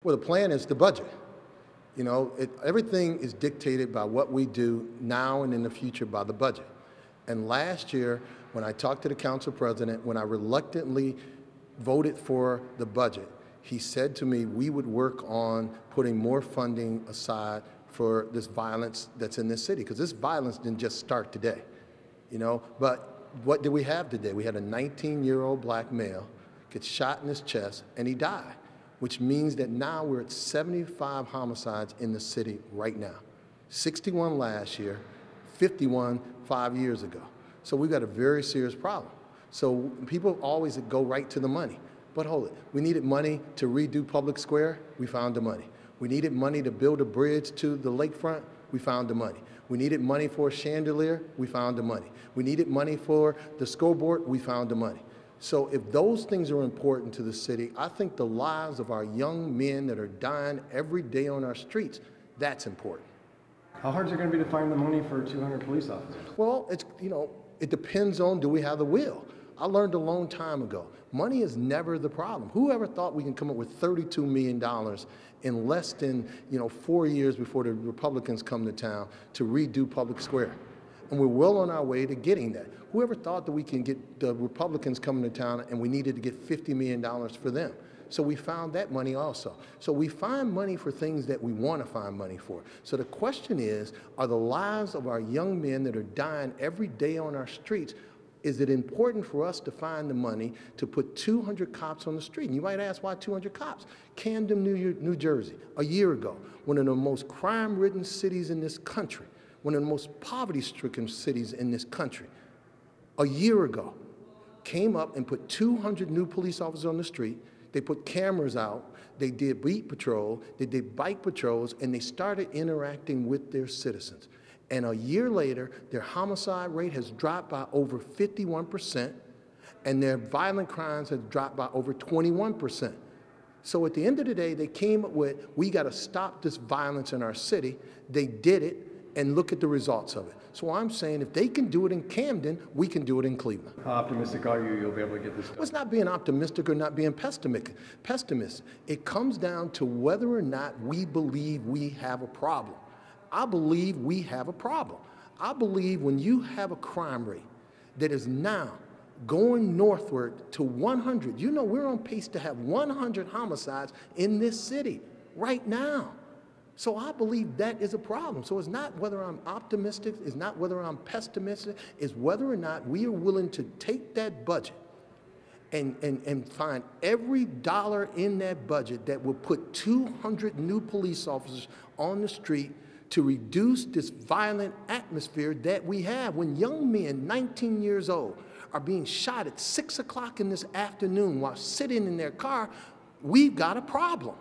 Well, the plan is the budget. Everything is dictated by what we do now and in the future by the budget. And last year, when I talked to the council president, when I reluctantly voted for the budget, he said to me we would work on putting more funding aside for this violence that's in this city, because this violence didn't just start today, But what did we have today? We had a 19-year-old black male get shot in his chest, and he died, which means that now we're at 75 homicides in the city right now. 61 last year, 51 5 years ago. So we've got a very serious problem. So people always go right to the money. But hold it, we needed money to redo Public Square, we found the money. We needed money to build a bridge to the lakefront, we found the money. We needed money for a chandelier, we found the money. We needed money for the scoreboard, we found the money. So if those things are important to the city, I think the lives of our young men that are dying every day on our streets, that's important. How hard is it going to be to find the money for 200 police officers? Well, it depends on, do we have the will? I learned a long time ago, money is never the problem. Whoever thought we can come up with $32 million in less than 4 years before the Republicans come to town to redo Public Square? And we're well on our way to getting that. Whoever thought that we can get the Republicans coming to town and we needed to get $50 million for them? So we found that money also. So we find money for things that we want to find money for. So the question is, are the lives of our young men that are dying every day on our streets, is it important for us to find the money to put 200 cops on the street? And you might ask, why 200 cops? Camden, New Jersey, a year ago, one of the most crime-ridden cities in this country, one of the most poverty-stricken cities in this country, a year ago, came up and put 200 new police officers on the street. They put cameras out, they did beat patrol, they did bike patrols, and they started interacting with their citizens. And a year later, their homicide rate has dropped by over 51%, and their violent crimes have dropped by over 21%. So at the end of the day, they came up with, we got to stop this violence in our city. They did it, and look at the results of it. So I'm saying if they can do it in Camden, we can do it in Cleveland. How optimistic are you you'll be able to get this done? Well, it's not being optimistic or not being pessimist. It comes down to whether or not we believe we have a problem. I believe we have a problem. I believe when you have a crime rate that is now going northward to 100, we're on pace to have 100 homicides in this city right now. So I believe that is a problem. So it's not whether I'm optimistic, it's not whether I'm pessimistic, it's whether or not we are willing to take that budget and find every dollar in that budget that will put 200 new police officers on the street to reduce this violent atmosphere that we have. When young men, 19 years old, are being shot at 6 o'clock in this afternoon while sitting in their car, we've got a problem.